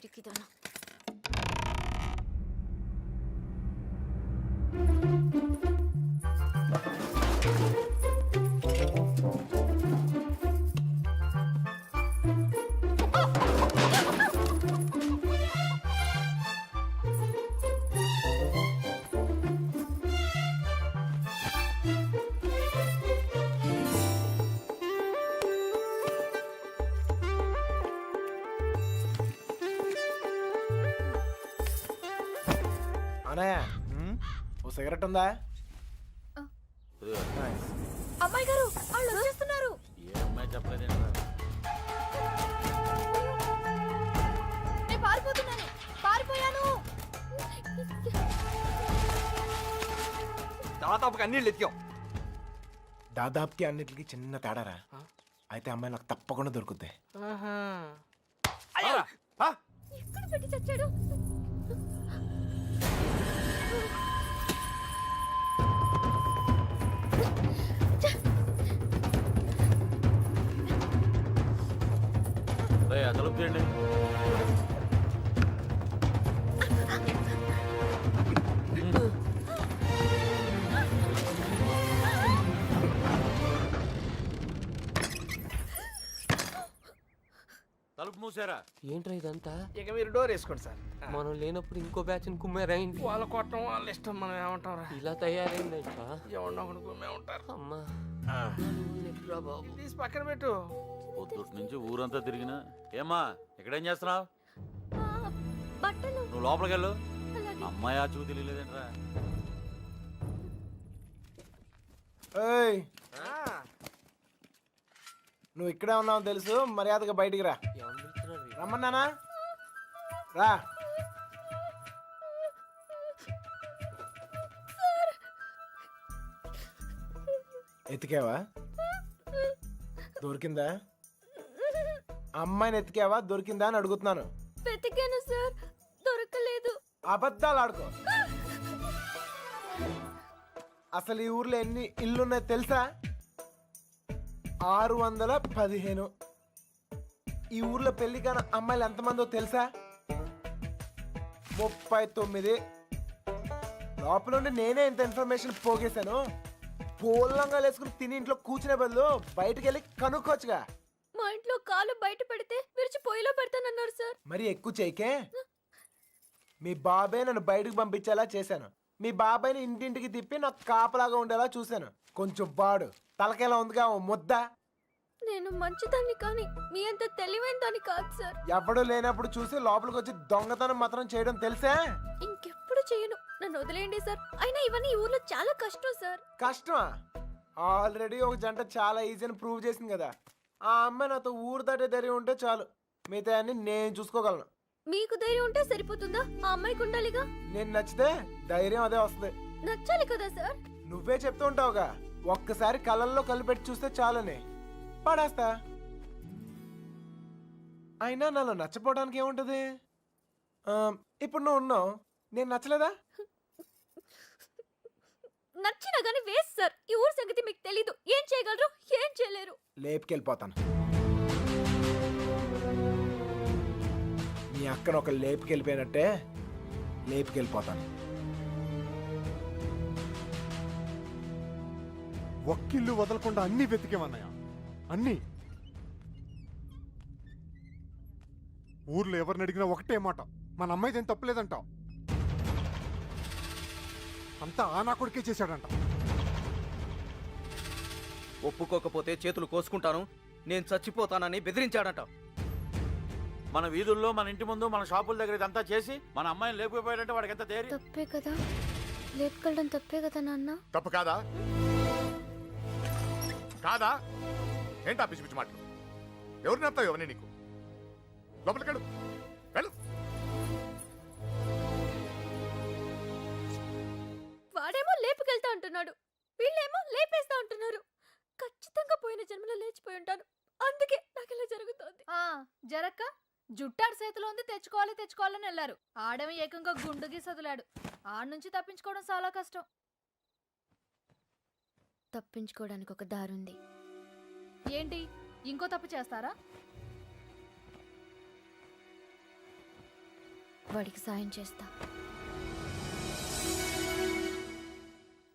పిరికిదానా. అనయ్య ఓ సిగరెట్ ఉందా? అమ్మాయి గారు వాళ్ళు వచ్చేస్తున్నారు. నేను పారిపోతున్నాను. పారిపోయాను. దాదాపుగా అన్ని ఎత్తికాం. దాదాపుకి అన్నిటికి చిన్న తేడారా. అయితే అమ్మాయి నాకు తప్పకుండా దొరుకుద్ది. ఎక్కడ పెట్టి చచ్చాడు? తలుపు తీయండి. తలుపు మూసారా? ఏంట్రా ఇదంతా? ఇక మీరు డోర్ వేసుకోండి సార్. మనం లేనప్పుడు ఇంకో బ్యాచ్ కుమ్మేరైంది. వాళ్ళ కొట్టడం వాళ్ళ ఇష్టం, మనం ఏమంటారా? ఇలా తయారైంది ఎవరినో ఒకటి కుమ్మే ఉంటారు. అమ్మా బాబు తీసి పక్కన పెట్టు. పొద్దుటి నుంచి ఊరంతా తిరిగినా. ఏమ్మా ఇక్కడేం చేస్తున్నావు? బట్టలు. నువ్వు లోపలికి వెళ్ళు. అమ్మాయి ఆచూ తెలియలేదేంట్రా? ఏయ్, నువ్వు ఇక్కడే ఉన్నావు తెలుసు, మర్యాదగా బయటికి రా. రమ్మన్నానా? రా. ఎతికావా? దొరికిందా? అమ్మాయిని ఎతికావా? దొరికిందా అని అడుగుతున్నాను. వెతికాను సార్, దొరకలేదు. అబద్ధాలు ఆడుకో. అసలు ఈ ఊర్లో ఎన్ని ఇల్లున్నాయో తెలుసా? 615. ఈ ఊర్లో పెళ్లి కాని అమ్మాయిలు ఎంతమందో తెలుసా? 39. లోపల ఉండి నేనే ఇంత ఇన్ఫర్మేషన్ పోగేశాను. పోలంగా వేసుకుని తిని ఇంట్లో కూర్చునే బదులు బయటకు వెళ్ళి కనుక్కోవచ్చుగా. మా ఇంట్లో కాలు బయట పెడితే విరిచి పొయ్యిలో పెడతానన్నారు సార్. మరి ఎక్కువ చేయకే. మీ బాబాయ్ నన్ను బయటకు పంపించేలా చేశాను. మీ బాబాయ్ని ఇంటింటికి తిప్పి నాకు కాపలాగా ఉండేలా చూశాను. కొంచెం బాడు తలకేలా ఉందిగా ఓ ముద్ద. నేను మంచిదాన్ని కానీ మీ అంత తెలివైన దాన్ని కాదు సార్. ఎవడు లేనప్పుడు చూసి లోపలికి వచ్చి దొంగతనం మాత్రం చేయడం తెలుసా? ఇంకెప్పుడు చేయను. నన్ను వదిలేయండి సార్. అయినా ఇవన్నీ ఈ ఊర్లో చాలా కష్టం సార్. కష్టమా? ఆల్రెడీ ఒక జంట చాలా ఈజీ అని ప్రూవ్ చేసింది కదా. ఆ అమ్మాయి నాతో ఊరు దాటే ధైర్యం ఉంటే చాలు, మిగతా అన్ని నేను చూసుకోగలను. మీకు ధైర్యం ఉంటే సరిపోతుందా? ఆ అమ్మాయికి ఉండాలిగా. నేను నచ్చితే ధైర్యం అదే వస్తుంది. నచ్చాలి కదా సార్. నువ్వే చెప్తూ ఉంటావుగా, ఒక్కసారి కళ్ళల్లో కలిపెట్టి చూస్తే చాలని. పడేస్తా. అయినా నాలో నచ్చపోవడానికి ఏముంటది? ఇప్పుడు నువ్వు ఉన్నావు, నేను నచ్చలేదా? నచ్చినా గానీ వేస్ట్ సార్. ఈ ఊరు సంగతి మీకు తెలీదు. ఏం చేయగలరు, ఏం చేయలేరు. లేపుకెళ్ళిపోతాను. మీ అక్కను ఒక లేపుకెళ్ళిపోయినట్టే లేపుకెళ్ళిపోతాను. ఒక్కిల్లు వదలకుండా అన్ని వెతికేమన్నాయా? అన్ని. ఊర్లో ఎవరిని అడిగినా ఒకటే మాట, మన అమ్మాయిది ఏం తప్పలేదంటావు. అంతా ఆ నా కొడుకే చేశాడంట. ఒప్పుకోకపోతే చేతులు కోసుకుంటాను, నేను చచ్చిపోతానని బెదిరించాడంట. మన వీధుల్లో, మన ఇంటి ముందు, మన షాపుల దగ్గర ఇదంతా చేసి మన అమ్మాయిని లేకపోయాడంటే వాడికి ఎంత ధైర్యం? తప్పే కదా, లేపుకెళ్ళడం తప్పే కదా నాన్న. తప్పు కాదా? కాదా? ఏంటా పిచ్చి పిచ్చి మాటలు? ఎవరు నేర్తావు ఎవరిని నీకు? లోపలికెళ్ళు, వెళ్ళు. వాడేమో లేపుకెళ్తా అంటున్నాడు, వీళ్ళేమో లేపేస్తా అంటున్నారు. ఖచ్చితంగా పోయిన జన్మలో లేచిపోయి ఉంటాను, అందుకే నాకు ఇలా జరుగుతోంది. జరక్క జుట్టాడు చేతిలో ఉంది, తెచ్చుకోవాలని వెళ్ళారు. ఆడేమో ఏకంగా గుండుగి సదులాడు. ఆడ నుంచి తప్పించుకోవడం చాలా కష్టం. తప్పించుకోవడానికి ఒక దారుంది. ఏంటి, ఇంకో తప్పు చేస్తారా? వాడికి సాయం చేస్తా.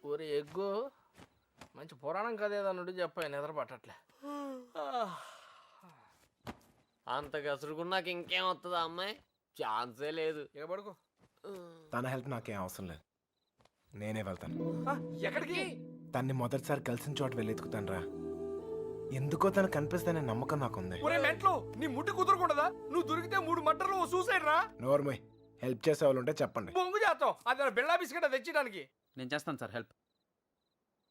ఊరి ఎగ్గు మంచి పురాణం కథ ఏదన్నుడు చెప్పాయి నిద్ర పట్టట్లే. అంత గసురుకున్నాక ఇంకేం వస్తుందా అమ్మాయి? ఛాన్సే లేదు. ఇక పడుకో. తన హెల్ప్ నాకేం అవసరం లేదు, నేనే వెళ్తాను. ఎక్కడికి? తన్ని మొదటిసారి కలిసిన చోట వెళ్ళి ఎత్తుకుతాను రా. ఎందుకో తను కనిపిస్తానే నమ్మకం నాకుంది. ఒరే మెంట్లో నీ ముట్టి కుదరకూడదా? నువ్వు దొరికితే 3 మటర్లు సూసైడ్ రా. నోర్మోయ్, హెల్ప్ చేసే వాళ్ళు ఉంటే చెప్పండి. బొంగు చేస్తాం అది బిళ్ళా బిస్కెట్ తెచ్చడానికి. నేను చేస్తాను సార్ హెల్ప్.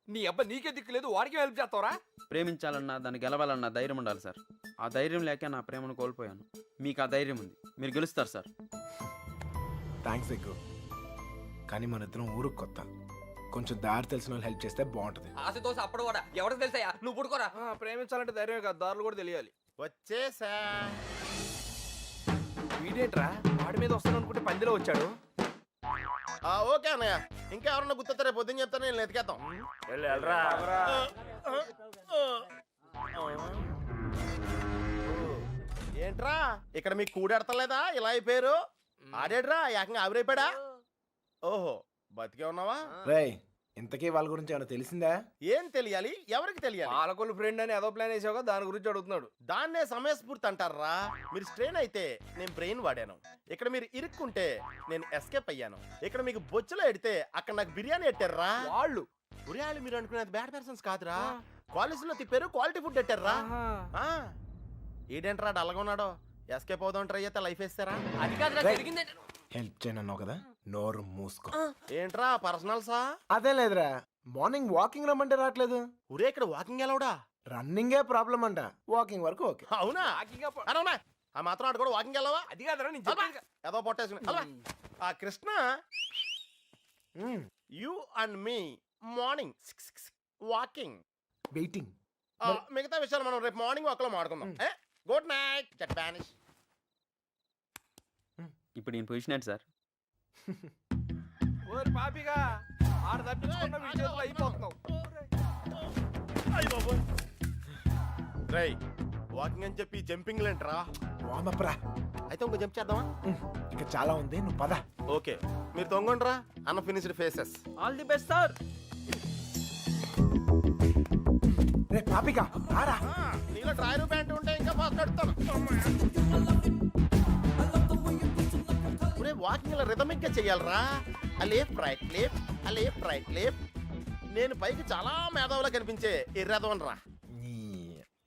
నీ అబ్బా నీకే దిక్కులేదు, వాడికి హెల్ప్ చేస్తావరా? ప్రేమించాలన్నా దాన్ని గెలవాలన్నా ధైర్యం ఉండాలి సార్. ఆ ధైర్యం లేక నా ప్రేమను కోల్పోయాను. మీకు ఆ ధైర్యం ఉంది, మీరు గెలుస్తారు సార్. థ్యాంక్స్ ఎగ్గు, కానీ మన ఇద్దరం ఊరుకు కొత్త. కొంచెం దారి తెలిసిన వాళ్ళు హెల్ప్ చేస్తే బాగుంటుంది. ఆశతో అప్పుడు కూడా ఎవరికి తెలుసా? నువ్వు పుడుకోరా. ప్రేమించాలంటే ధైర్యమే కాదు, దారులు కూడా తెలియాలి. వచ్చేసా. వీడేంట్రా వాడి మీద వస్తాను అనుకుంటే పందిలో వచ్చాడు. ఓకే అన్నయ్య, ఇంకా ఎవరన్నా గుర్తొస్తే రేపు పొద్దున్న చెప్తాను, నేను ఎతికేద్దాం. ఏంట్రా ఇక్కడ మీకు కూడెడతలేదా? ఇలా అయిపోయారు. ఆడేడ్రా ఏకంగా ఆవిరైపోయాడా? ఓహో, బతికే ఉన్నావా? రేయ్, ఇంతకీ వాళ్ళ గురించి ఏమైనా తెలిసిందా? ఏం తెలియాలి? ఎవరికి తెలియాలి? పాలకొల్లు ఫ్రెండ్ అని ఏదో ప్లాన్ వేసావుగా, దాని గురించి అడుగుతున్నాడు. దాన్నే సమయస్ఫూర్తి అంటారా? మీరు స్ట్రెయిన్ అయితే నేను బ్రెయిన్ వాడాను. ఇక్కడ మీరు ఇరుక్కుంటే నేను ఎస్కేప్ అయ్యాను. ఇక్కడ మీకు బొచ్చులో ఎడితే అక్కడ నాకు బిర్యానీ ఎట్టారా? వాళ్ళు ఉరియాలు మీరు అనుకునేది బ్యాడ్ పర్సన్స్ కాదురా. కాలేజీలో తిప్పారు, క్వాలిటీ ఫుడ్ ఎట్టారా? ఏంటంటారా డల్గా ఉన్నాడో? ఎస్కేప్ అవుదాం ట్రై అయితే లైఫ్ వేస్తారా? అది కాదు రేయ్, జరిగింది. హెల్ప్ చేయనన్నావు కదా, నోరు మూసుకో. ఏంట్రా పర్సనల్సా? అదే లేదురా, మార్నింగ్ వాకింగ్ రమ్మంటే రావట్లేదు. ఉరే ఇక్కడ వాకింగ్ ఎలవడా? రన్నింగే ప్రాబ్లం అంట, వాకింగ్ వరకు ఓకే. అవునా? అవునా? ఆ మాత్రం ఆడు కూడా వాకింగ్ వెళ్ళవా? అది కాదురా నేను చెప్పేది. ఏదో పొట్టేసుకుని ఆ Krishna, you and me morning walking. Waiting. మిగతా విషయాలు మనం రేపు మార్నింగ్ వాక్ లో మాడుకుందాం. గుడ్ నైట్ జట్ బానిష్. ఇప్పుడు నేను పొజిషన్ ఏంటి సార్? ఓరి పాపిగా ఆడ తప్పించుకున్న విషయంలో అయిపోతున్నావు. రై వాకింగ్ అని చెప్పి జంపింగ్ లేంట్రా? వామప్ రా. అయితే ఇంకో జంప్ చేద్దామా? ఇంకా చాలా ఉంది, నువ్వు పద. ఓకే మీరు తొంగండ్రా. Unfinished faces. All the best sir. రే పాపిక, రారా. నీలో డ్రాయర్ ప్యాంట్ ఉంటే ఇంకా ఫాస్ట్ నడుస్తాను. వాకింగ్ ఇలా రిథమిక్ గా చెయ్యాలరా. Left right left, left right left. నేను పైకి చాలా మేధావులా కనిపించే ఎర్రదవన్ రా.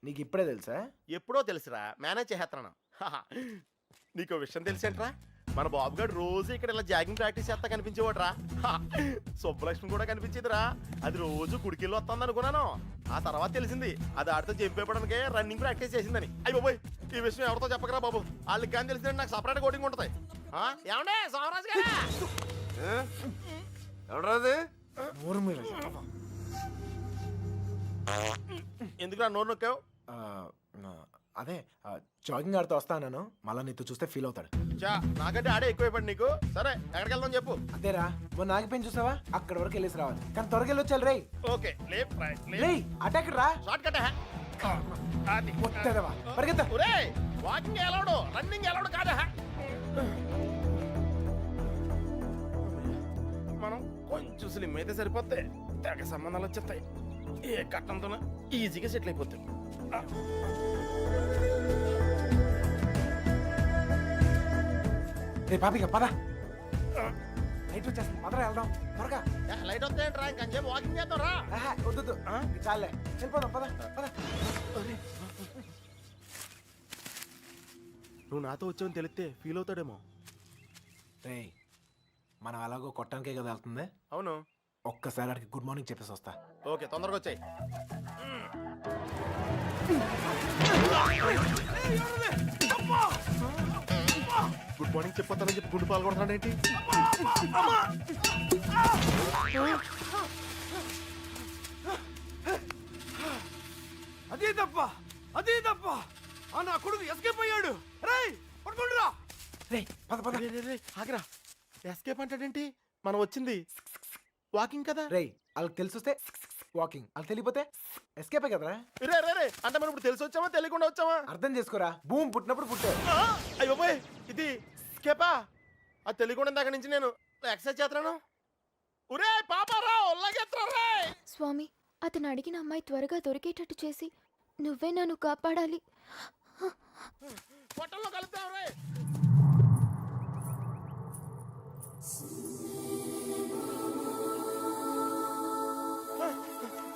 నీకు ఇప్పుడే తెలుసా? ఎప్పుడో తెలుసురా, మేనేజ్ చేస్తున్నాను. నీకు విషయం తెలిసేంట్రా? మన బాబు గారు రోజు ఇక్కడ ఇలా జాగింగ్ ప్రాక్టీస్ చేస్తా కనిపించేవాడు రా. సుబ్బలక్ష్మి కూడా కనిపించేదిరా. అది రోజు గుడికెళ్ళి వస్తుంది అనుకున్నాను. ఆ తర్వాత తెలిసింది అది ఆడితో జంపేపడానికే రన్నింగ్ ప్రాక్టీస్ చేసిందని. అయ్యి బాబోయ్, ఈ విషయం ఎవరితో చెప్పకరా బాబు. వాళ్ళకి కానీ తెలిసిందంటే నాకు సపరేట్ కోటింగ్ ఉంటుంది. ఏమండే సోమరాజు గారా? ఎవరాది? నోరు మీద చెప్పవా? ఎందుకురా నోరు నొక్కావు? అదే జాగింగ్ ఆడుతూ వస్తాను, మళ్ళా నీతో చూస్తే ఫీల్ అవుతాడు. చా నాకంటే ఆడే ఎక్కువైపోయింది నీకు. సరే ఎక్కడికి వెళ్దాం చెప్పు. అదేరా, మొన్న ఆగిపోయింది చూసావా, అక్కడ వరకు వెళ్ళేసి రావాలి. కానీ త్వరగా వెళ్ళొచ్చాలి. రేయ్ ఓకే లెఫ్ట్ రైట్ రేయ్, అటాక్ రా. Shortcut. వస్తేదవా, పరిగెత్తా. ఒరే వాకింగ్ ఎలవడు, రన్నింగ్ ఎలవడు కాదా? మనం కొంచెం స్లిమ్ అయితే సరిపోతే తెగ సంబంధాలు వచ్చేస్తాయి. ఏ కట్టంతో ఈజీగా సెటిల్ అయిపోతాయి. రే పాపిక, పద. లైట్ వచ్చేస్తుంది, పదరా వెళ్దాం త్వరగా. లైట్ వస్తాయంట్రా, ఇంకొంచెం వాకింగ్ చేద్దాం రా. వద్దు, చాలే, వెళ్ళిపోదాం, పద పద. నువ్వు నాతో వచ్చావని తెలిస్తే ఫీల్ అవుతాడేమో. రే, మనం అలాగో కొట్టడానికే కదా వెళ్తుంది. అవును. ఒక్కసారి అడిగి గుడ్ మార్నింగ్ చెప్పేసి వస్తా. ఓకే తొందరగా వచ్చాయి. గుడ్ మార్నింగ్ చెప్పొద్దానని చెప్పి గుండు పాలు కొడతాడేంటి? అదే తప్ప, అదే తప్ప. ఆ నా కొడుకు ఎస్కేప్ అయ్యాడు. రేయ్ పట్టుకోండిరా. రే పద పద. ఆగరా, ఎస్కేప్ అంటాడేంటి? మనం వచ్చింది వాకింగ్ కదా. రే, వాళ్ళకి తెలిసొస్తే వాకింగ్, వాళ్ళకి తెలియపోతే ఎస్కేపే కదరా. రే రే రే అంటే మనం ఇప్పుడు తెలిసి వచ్చామా తెలియకుండా వచ్చామా? అర్థం చేసుకోరా, భూమి పుట్టినప్పుడు పుట్టారు. అయ్యో బాయ్, ఇది స్కేపా? అది తెలియకుండా ఇందాక నుంచి నేను ఎక్సర్సైజ్ చేస్తున్నాను. ఒరే పాపారావు లగెత్రా రే. స్వామి, అతను అడిగిన అమ్మాయి త్వరగా దొరికేటట్టు చేసి నువ్వే నన్ను కాపాడాలి. పొట్టల్లో కలుద్దాం రే.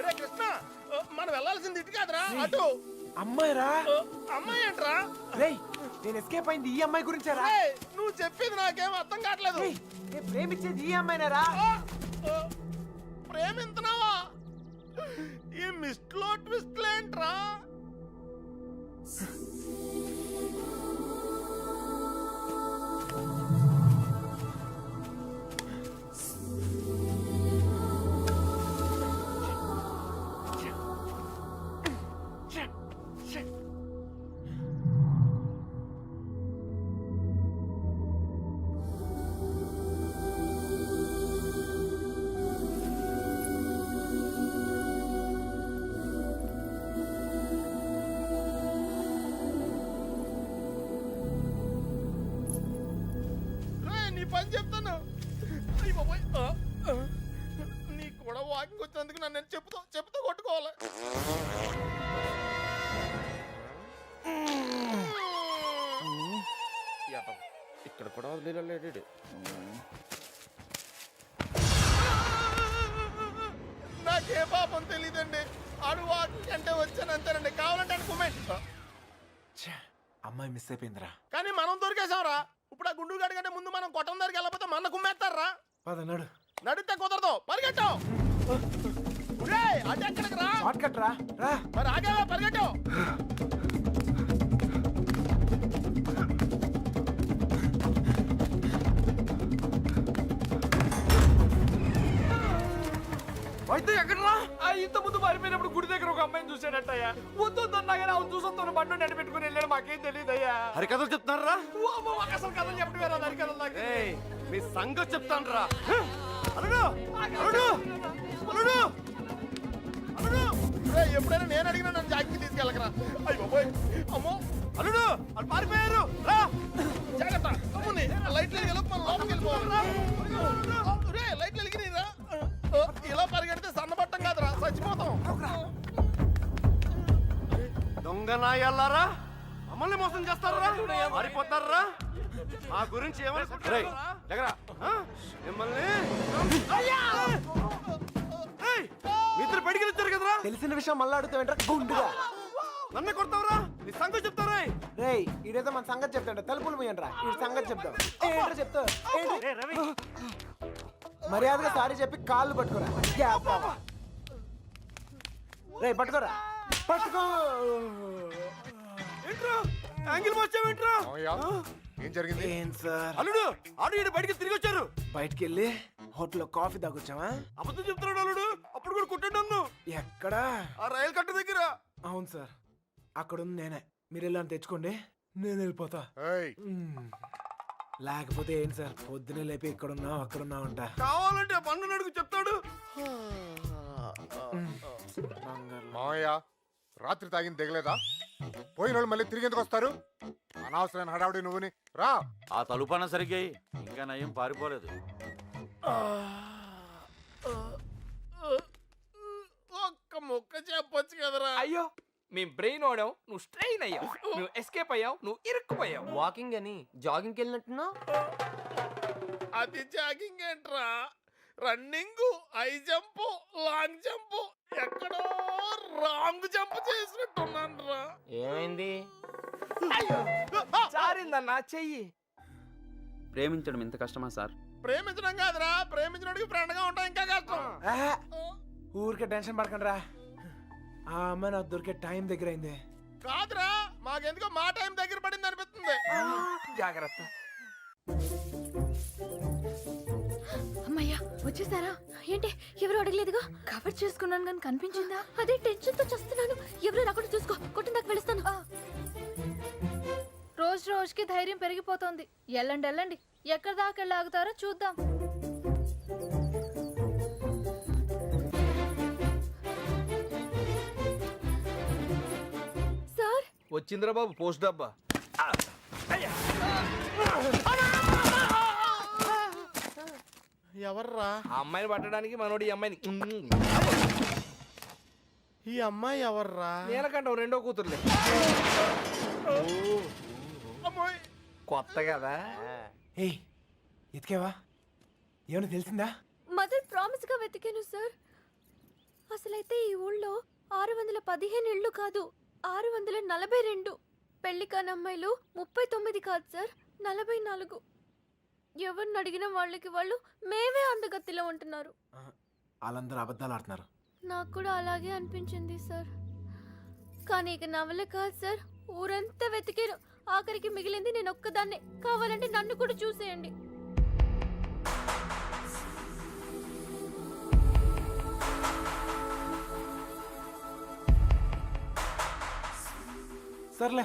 రే కృష్ణ, మనం వెళ్ళాల్సింది ఇటు కాదురా, అటు. అమ్మాయిరా. అమ్మాయి ఏంట్రా? రేయ్, నేను ఎస్కేప్ అయింది ఈ అమ్మాయి గురించారా? రేయ్, నువ్వు చెప్పేది నాకేం అర్థం కావట్లేదు. రేయ్, నేను ప్రేమించేది ఈ అమ్మాయినారా? ప్రేమింతున్నావా? ఈ మిస్ట్లో ట్విస్ట్ ఏంట్రా? నీ పని చెప్తాను. అయ్య బాబోయ్. నీకు కూడా వాకింగ్ వచ్చినందుకు నన్ను నేను చెప్పుతో కొట్టుకోవాలి. ఇక్కడ కూడా వదిలేడు. నాకే పాపం తెలీదండి. ఆడు వాకింగ్ అంటే వచ్చాను అంతేనండి. కావాలంటే అనుకోమేంటి, అమ్మాయి మిస్ అయిపోయిందిరా. కానీ మనం దొరికేసాంరా. ఇప్పుడు ఆ గుండు గాడి కంటే ముందు మనం కొట్టం దగ్గరికి వెళ్ళకపోతే మన కుమ్మేస్తారా? పద నడు. నడితే కుదరదు, పరిగెట్టావు. అటు ఎక్కడికి రా? షార్ట్ కట్ రా. రా. మరి ఆగేవా, పరిగెట్టావు. అయితే ఎక్కడరా? ఇంత ముందు పారిపోయినప్పుడు గుడి దగ్గర ఒక అమ్మాయిని చూసాడట్టయ్యా. వద్దు అన్నాగానే అవును చూసొద్దు బండి నడి పెట్టుకుని వెళ్ళాడు. మాకేం తెలియదయ్యా. హరికథలు చెప్తున్నారా? అసలు కథలు చెప్పడం వేరే హరికథలు నాకు. మీ సంగతి చెప్తాను రా. అల్లుడు అల్లుడు అల్లుడు అల్లుడు. ఎప్పుడైనా నేను అడిగినా నన్ను జాగ్రత్త తీసుకెళ్ళకరా. అయ్య బాబోయ్, అమ్మో అల్లుడు వాళ్ళు పారిపోయారు రా. జాగ్రత్త. అమ్ముని లైట్లు వెలిగి మనం లోపలికి వెళ్ళిపోవాలి. లైట్లు వెలిగిరా. ఇలా పరిగెడితే సన్నబట్టం కాదురా, చచ్చిపోతాం. దొంగ నాయాలారా, మమ్మల్ని మోసం చేస్తారా? మారిపోతారా? మా గురించి ఏమనుకుంటారా? మిమ్మల్ని ఇద్దరు బయటికి వచ్చారు కదరా. తెలిసిన విషయం మళ్ళీ అడుగుతావేంట్రా గుండుగా? నన్ను కొడతావరా? నీ సంగతి చెప్తారా? రేయ్, ఈడేదో మన సంగతి చెప్తాడు. తలుపులు పోయండి రా. ఈ సంగతి చెప్తావు. ఏంట్రా చెప్తావు? మర్యాదగా సారీ చెప్పి కాళ్ళు పట్టుకోరా. రేయ్, పట్టుకోరా. పట్టుకో. ఏంట్రా యాంగిల్ మార్చావేంట్రా? ఏం జరిగింది? ఏం సార్? అల్లుడు ఆడు ఈడు బయటికి తిరిగి వచ్చారు. బయటికి వెళ్ళి హోటల్లో కాఫీ తాగొచ్చావా? అబద్ధం చెప్తున్నాడు అల్లుడు. అప్పుడు కూడా కొట్టాడు నన్ను. ఎక్కడా? ఆ రైలు కట్ట దగ్గర. అవును సార్, అక్కడ ఉంది నేనే. మీరు వెళ్ళని తెచ్చుకోండి, నేను వెళ్ళిపోతా. ఏయ్, లేకపోతే ఏంటి సార్, పొద్దునే లేపి ఇక్కడున్నావు అక్కడున్నావు అంట. కావాలంటే బండు అడుగు చెప్తాడు. మావయ్య రాత్రి తాగింది దిగలేదా? పోయిన వాళ్ళు మళ్ళీ తిరిగి ఎందుకు వస్తారు? అనవసరమైన హడావుడి నువ్వుని రా. ఆ తలుపన సరిగ్గా ఇంకా నయం పారిపోలేదు. ఒక్క ముక్క చెప్పొచ్చు కదరా. అయ్యో, మీ బ్రెయిన్ ఓడావు, నువ్వు స్ట్రెయిన్ అయ్యావు. నువ్వు ఎస్కేప్ అయ్యావు, నువ్వు ఇరుక్కుపోయావు. వాకింగ్ అని జాగింగ్కి వెళ్ళినట్టున్నా. అది జాగింగ్ ఏంట్రా? Running, high jump, long jump, ఎక్కడో రాంగ్ జంప్ చేసినట్టున్నాను రా. ఏమైంది? జారిందన్నా చెయ్యి. ప్రేమించడం ఇంత కష్టమా సార్? ప్రేమించడం కాదురా, ప్రేమించడానికి ఫ్రెండ్ గా ఉంటాం ఇంకా కష్టం. ఊరికే టెన్షన్ పడకండి రా. ఆ అమ్మాయి నాకు దొరికే టైం దగ్గర అయింది. కాదురా, మాకెందుకో మా టైం దగ్గర పడింది అనిపిస్తుంది. జాగ్రత్త. అమ్మయ్యా, వచ్చేసారా? ఏంటి, ఎవరు అడగలేదుగా? కవర్ చేసుకున్నాను కానీ కనిపించిందా? అదే టెన్షన్ తో చేస్తున్నాను. ఎవరు అక్కడ చూసుకో, కొట్టిన దాకా వెళుస్తాను. రోజు రోజుకి ధైర్యం పెరిగిపోతోంది. ఎల్లండి ఎల్లండి, ఎక్కడి దాకా వెళ్ళి ఆగుతారో చూద్దాం. సార్, వచ్చిందిరా బాబు పోస్ట్ డబ్బా. ఎవర్రా ఆ అమ్మాయిని పట్టడానికి మనోడు ఈ అమ్మాయిని ఈ అమ్మాయి ఎవర్రా నీలకంఠం రెండో కూతురులే కొత్త కదా ఏయ్ ఎతికేవా ఏమైనా తెలిసిందా మదర్ ప్రామిస్ గా వెతికాను సార్. అసలైతే ఈ ఊళ్ళో 615 ఇళ్ళు కాదు, 642. పెళ్లి కాని అమ్మాయిలు 39 కాదు సార్, 44. ఎవరిని అడిగిన వాళ్ళకి వాళ్ళు మేమే అందగత్తిలో ఉంటున్నారు. వాళ్ళందరూ అబద్ధాలు ఆడుతున్నారు. నాకు కూడా అలాగే అనిపించింది సార్. కానీ ఇక నవల కాదు సార్, ఊరంతా వెతికాను. ఆఖరికి మిగిలింది నేను ఒక్కదాన్నే. కావాలంటే నన్ను కూడా చూసేయండి. సర్లే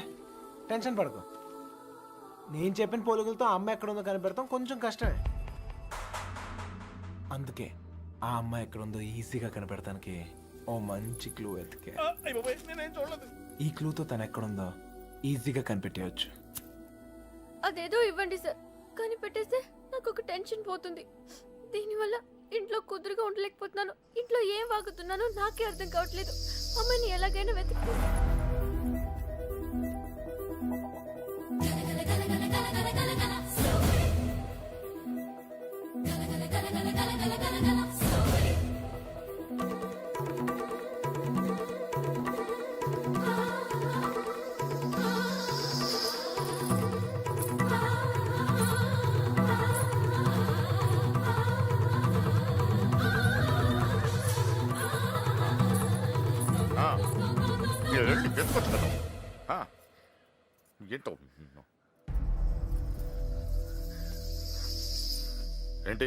టెన్షన్ పడకు. నేను చెప్పిన పోలికలతో ఆ అమ్మాయి ఎక్కడ ఉందో కనిపెడతాం కొంచెం కష్టమే. అందుకే ఆ అమ్మాయి ఎక్కడ ఉందో ఈజీగా కనిపెడతానికి ఓ మంచి క్లూ ఎతికే. నేనేం చూడలేదు. ఈ క్లూతో తను ఎక్కడుందో ఈజీగా కనిపెట్టేయచ్చు. అదేదో ఇవ్వండి సార్, కనిపెట్టేస్తే నాకు ఒక టెన్షన్ పోతుంది. దీనివల్ల ఇంట్లో కుదురుగా ఉండలేకపోతున్నాను. ఇంట్లో ఏం వాగుతున్నానో నాకే అర్థం కావట్లేదు. అమ్మాయిని ఎలాగైనా వెతుకు. ఏంటో ఏంటి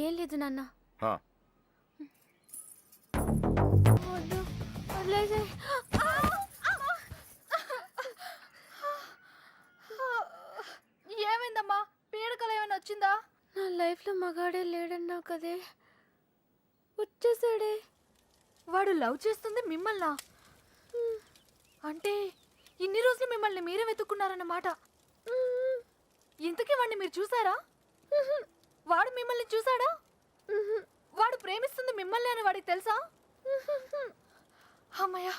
ఏం లేదు నాన్న. ఆ, వద్దు, వదిలేసేయ్. ఏమైందమ్మా? పీడకలు ఏమైనా వచ్చిందా? నా లైఫ్లో మగాడే లేడన్నావు కదే, వచ్చేసాడే. వాడు లవ్ చేస్తుంది మిమ్మల్నా? అంటే ఇన్ని రోజులు మిమ్మల్ని మీరే వెతుక్కున్నారన్నమాట. ఇంతకీ వాడిని మీరు చూసారా? వాడు మిమ్మల్ని చూసాడా? వాడు ప్రేమిస్తుంది మిమ్మల్ని అని వాడికి తెలుసా? అమ్మయ్య,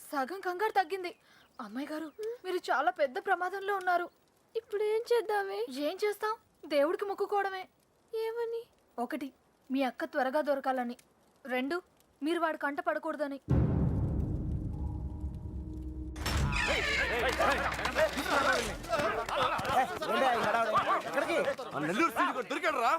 సగం కంగారు తగ్గింది. అమ్మాయి గారు, మీరు చాలా పెద్ద ప్రమాదంలో ఉన్నారు. ఇప్పుడు ఏం చేద్దామే? ఏం చేస్తాం? దేవుడికి మొక్కుకోవడమే. ఏమని? 1, మీ అక్క త్వరగా దొరకాలని. 2, మీరు వాడి కంట పడకూడదని. ఎక్కడికి? నెల్లూరు సీటు దొరికాడు రా.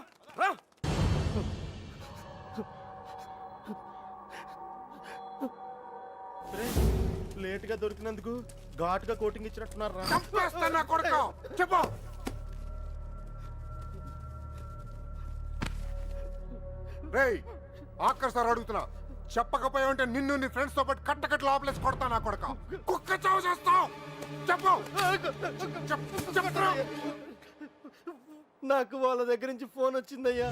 లేట్ గా దొరికినందుకు ఘాటుగా కోటింగ్ ఇచ్చినట్టున్నారు రా. చంపేస్తా నా కొడుకు. చెప్పు. రేయ్ ఆఖరి సార్ అడుగుతున్నా, చెప్పకపోయావంటే నిన్ను నీ ఫ్రెండ్స్ తో పాటు కట్టకట్టు లోపలేసి కొడతా నా కొడుకు. కుక్క చావు చేస్తావు. చెప్పు. చెప్తున్నా. నాకు వాళ్ళ దగ్గర నుంచి ఫోన్ వచ్చిందయ్యా.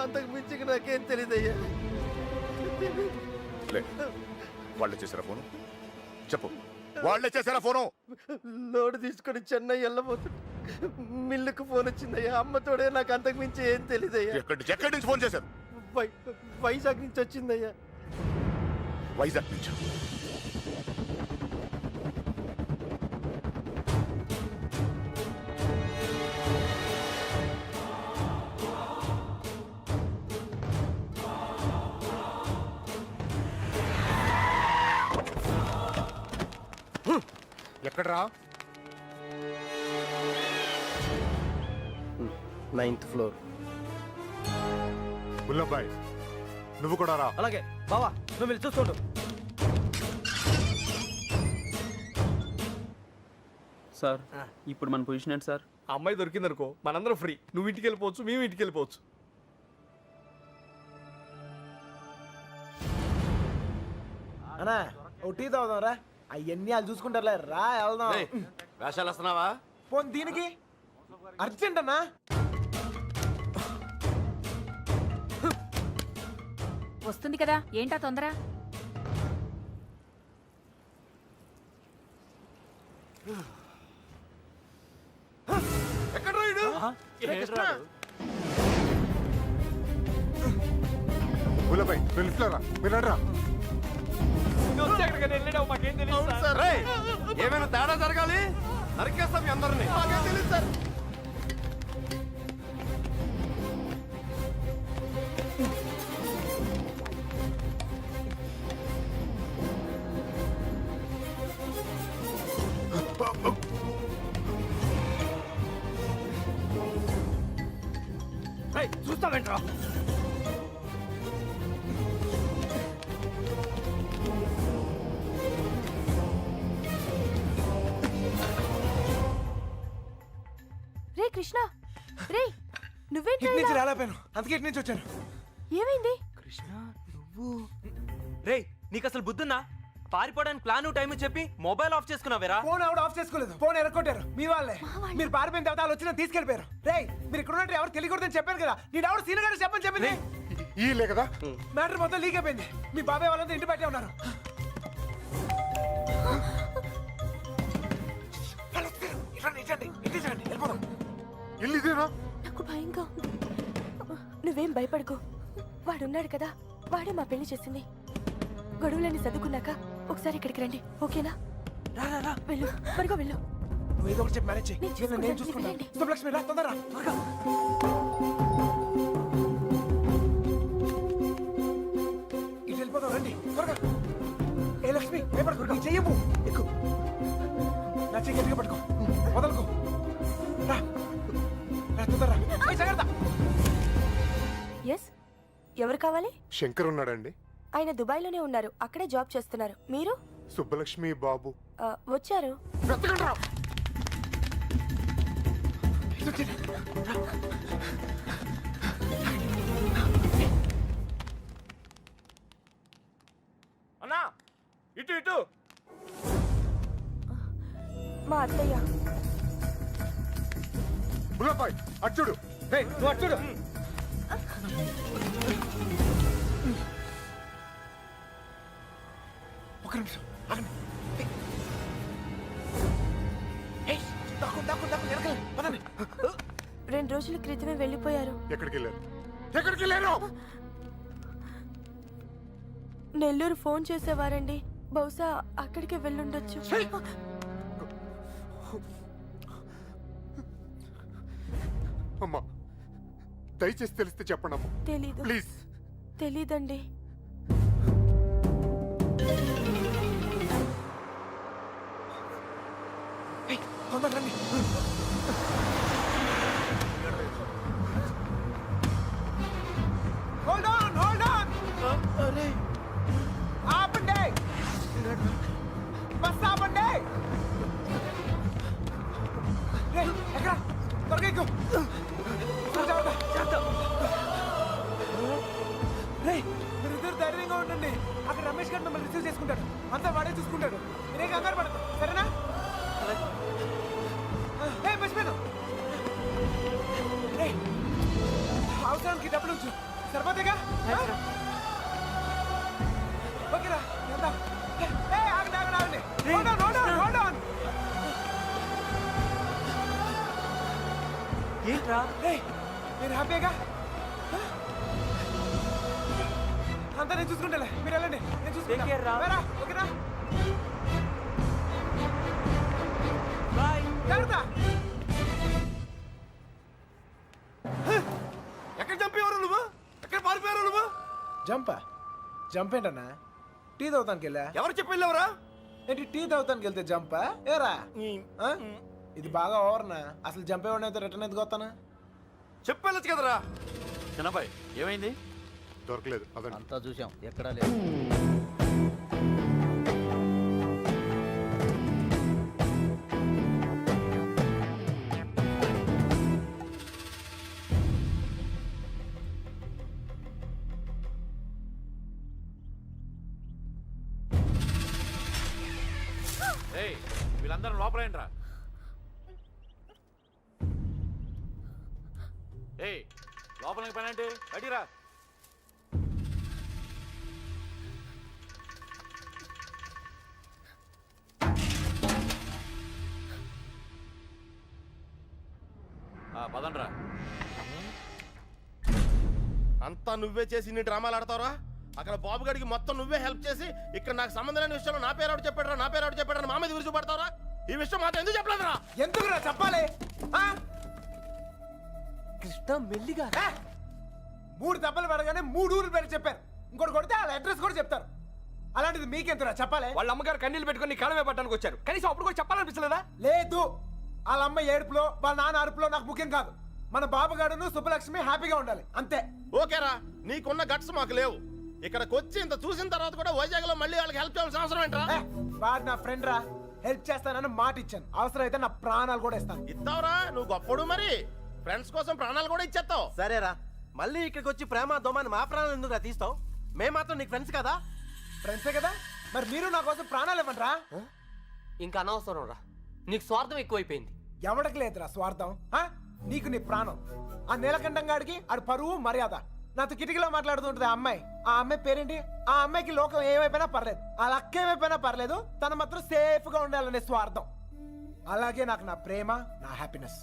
అంతకు మించి నాకేం తెలియదయ్యా. వాళ్ళే చేశారా ఫోను? చెప్పు. వాళ్ళే చేశారా ఫోను? లోడ్ తీసుకొని చెన్నై వెళ్ళబోతుంది. మిల్లుకు ఫోన్ వచ్చిందయ్యా. అమ్మతోడే నాకు అంతకు మించి ఏం తెలియదయ్యా. ఎక్కడి నుంచి ఫోన్ చేశారు? వైజాగ్ నుంచి వచ్చిందయ్యా. వైజాగ్ నుంచి. ఎక్కడరా? 9th floor. బుల్లబ్బాయ్ నువ్వు కూడా రా. అలాగే బావా, నువ్వు వెళ్ళి చూసుకోండు. సార్ ఇప్పుడు మన పొజిషన్ ఏంటి సార్? అమ్మాయి దొరికిందనుకో మనందరం ఫ్రీ. నువ్వు ఇంటికి వెళ్ళిపోవచ్చు, మేము ఇంటికి వెళ్ళిపోవచ్చు. అన్నా ఓ టీ తాగుదాం రా. అవన్నీ వాళ్ళు చూసుకుంటారులే, రా వెళ్దాం. వేషాలు వస్తున్నావా? పోనీ దీనికి అర్జెంట్ అన్నా. వస్తుంది కదా, ఏంటా తొందర? బుల్లబాయ్ పిలుస్తారా మీరు రండిరా. నువ్వు వచ్చి ఎక్కడికైనా వెళ్ళావు మాకేం తెలియదు సార్. ఏమైనా తేడా జరగాలి నరికేస్తాం మీ అందరినీ మాకేం తెలియదు సార్. చూస్తావేంట్రా? రే కృష్ణ, రే నువ్వేంటి ఇటు నుంచి రాలేపోయాను, అందుకే ఇటు నుంచి వచ్చాను. ఏమైంది? రేయ్ నీకు అసలు బుద్ధున్నా? పారిపోవడానికి ప్లాన్ టైం చెప్పి మొబైల్ ఆఫ్ చేసుకున్నావేరా? ఫోన్ ఆవిడ ఆఫ్ చేసుకోలేదు, ఫోన్ ఎరగొట్టారు మీ వాళ్ళే. మీరు పారిపోయిన తర్వాత వాళ్ళు వచ్చిన తీసుకెళ్ళిపోయారు. రేయ్ మీరు ఇక్కడ ఉన్నట్టు ఎవరు తెలియకూడదని చెప్పాను కదా. నేను ఎవరు సీనియర్ గారు చెప్పని చెప్పింది. ఈలే కదా మ్యాటర్ మొత్తం లీక్ అయిపోయింది. మీ బాబాయ్ వాళ్ళంతా ఇంటి బయటే ఉన్నారు. ఇల్లు ఇదేనా? నాకు భయంగా ఉంది. నువ్వేం భయపడకు, వాడున్నాడు కదా, వాడే మా పెళ్లి చేసింది. గొడవలన్నీ చదువుకున్నాక ఒకసారి ఇక్కడికి రండి, ఓకేనా? వెళ్ళు, త్వరగా వెళ్ళు. నువ్వు ఏదో ఒకటి చెప్పి మేనేజ్ చేయి. నేను చూసుకుంటాను, నేను చూసుకుంటాను. వెళ్ళండి. శుభలక్ష్మి రా, తొందరగా త్వరగా. ఇటు వెళ్ళిపోతాం, రండి త్వరగా. ఏ లక్ష్మి భయపడకు, నీ చెయ్యము ఎక్కు. నా చెయ్యి గట్టిగా పట్టుకో, వదలకు. రా రా, తొందరగా. ఏయ్, జాగ్రత్త. ఎస్, ఎవరు కావాలి? శంకర్ ఉన్నాడండి. ఆయన దుబాయ్లోనే ఉన్నారు, అక్కడే జాబ్ చేస్తున్నారు. మీరు? సుబ్బలక్ష్మి బాబు వచ్చారు. వెతకండిరా. అన్నా ఇటు ఇటు. మా అత్తయ్య. బుల్లబాయ్ అటు చూడు. రేయ్, నువ్వు అటు చూడు. ఒక నిమిషం ఆగండి. ఏయ్, దాక్కు, దాక్కు, దాక్కు, వెనకాల, పదండి. 2 రోజుల క్రితమే వెళ్ళిపోయారు. ఎక్కడికి వెళ్ళారు? ఎక్కడికి వెళ్ళారు? నెల్లూరు ఫోన్ చేసేవారండి, బహుశా అక్కడికే వెళ్ళుండొచ్చు. అమ్మా దయచేసి తెలిస్తే చెప్పండి అమ్మా తెలీదు. ప్లీజ్. తెలీదండి. ఏయ్, తొందరగా రండి. Hold on, hold on. ఆపండి. బస్ ఆపండి. ఏయ్, ఎక్కడ? త్వరగా ఎక్కు. జాగ్రత్త. రేయ్, మీరిద్దరు ధైర్యంగా ఉండండి. అక్కడ రమేష్ గారు మిమ్మల్ని రిసీవ్ చేసుకుంటాడు. అంతా వాడే చూసుకుంటాడు. మీరేం కంగారు పడదు, సరేనా? ఏయ్, మర్చిపోయాను. ఏయ్, అవసరానికి డబ్బులు ఉంచు, సరిపోతేగా? ఓకేరా, వెళ్దాం. ఏయ్, ఆగండి, ఆగండి, ఆగండి. Hold on, hold on, hold on. ఏంట్రా? ఏయ్, మీరు హ్యాపీగా? అంతా నేను చూసుకుంటాలే, మీరు వెళ్ళండి, నేను Take care రా. చూసుకుంటా. ఓకేనా? బాయ్. జాగ్రత్త. ఎక్కడ చంపేవారు నువ్వు? ఎక్కడ పారిపోయారు నువ్వు? జంపా? జంప్ ఏంటన్నా? టీ తాగుతానికి వెళ్ళా. ఎవరు చెప్పి వెళ్ళావురా? ఏంటి టీ తాగుతానికి వెళ్తే జంపా? ఏరా ఆ? ఇది బాగా ఓవర్నా? అసలు జంపేవాడిని అయితే రిటర్న్ ఎందుకు వస్తానా? చెప్పి వెళ్ళొచ్చు కదరా. చిన్నబాయ్ ఏమైంది? దొరకలేదు అదండి. అంతా చూసాం, ఎక్కడా లేదు. ఏయ్ వీళ్ళందరూ లోపలేంట్రా? ఏయ్ లోపలికి పని అంటే బయటిరా. పదండ్రా. అంతా నువ్వే చేసి ఇన్ని డ్రామాలు ఆడతావరా? అక్కడ బాబు గడికి మొత్తం నువ్వే హెల్ప్ చేసి ఇక్కడ నాకు సంబంధం లేని విషయంలో నా పేరు చెప్పాడు మా మీద విరుచు పడతావరా? ఈ విషయం మాత్రం ఎందుకు చెప్పలేదురా? ఎందుకురా చెప్పాలి? ఆ? కృష్ణ మెల్లిగా ఏ? 3 దెబ్బలు పడగానే 3 ఊర్లు పేరు చెప్పారు. ఇంకోటి కొడితే వాళ్ళ అడ్రస్ కూడా చెప్తారు. అలాంటిది మీకెందుకురా చెప్పాలి? వాళ్ళ అమ్మగారు కన్నీళ్ళు పెట్టుకొని నీ కాళ్ళమే పట్టడానికి వచ్చారు. కనీసం అప్పుడు కూడా చెప్పాలనిపించలేదా? లేదు, వాళ్ళ అమ్మ ఏడుపులో వాళ్ళ నాన్న అరుపులో నాకు ముఖ్యం కాదు. మన బాబుగాడును సుబ్బలక్ష్మి హ్యాపీగా ఉండాలి అంతే. ఓకేరా, నీకున్న గట్స్ మాకు లేవు. ఇక్కడికి వచ్చి ఇంత చూసిన తర్వాత కూడా వైజాగ్ లో మళ్ళీ వాళ్ళకి హెల్ప్ చేయాల్సిన అవసరం ఏంట్రా? ఏ, వాడు నా ఫ్రెండ్ రా, హెల్ప్ చేస్తానని మాట ఇచ్చాను. అవసరం అయితే నా ప్రాణాలు కూడా ఇస్తాను. ఇస్తావురా, నువ్వు గొప్పడు. మరి ఫ్రెండ్స్ కోసం ప్రాణాలు కూడా ఇచ్చేస్తావు. సరేరా, మళ్ళీ ఇక్కడికి వచ్చి ప్రేమ దోమని మా ప్రాణాలు ఎందుకు తీస్తావు? మేము మాత్రం నీకు ఫ్రెండ్స్ కదా. ఫ్రెండ్సే కదా, మరి మీరు నా కోసం ప్రాణాలు ఇవ్వండి రా. ఇంకా అనవసరం రా, నీకు స్వార్థం ఎక్కువైపోయింది. ఎవడికి లేదురా స్వార్థం. ఆ? నీకు నీ ప్రాణం. ఆ నీలకంఠం గాడికి ఆడు పరువు మర్యాద. నాతో కిటికీలో మాట్లాడుతుంటది ఆ అమ్మాయి. ఆ అమ్మాయి పేరేంటి? ఆ అమ్మాయికి లోకం ఏమైపోయినా పర్లేదు, ఆ లక్క ఏమైపోయినా పర్లేదు, తను మాత్రం సేఫ్ గా ఉండాలనే స్వార్థం. అలాగే నాకు నా ప్రేమ, నా హ్యాపీనెస్.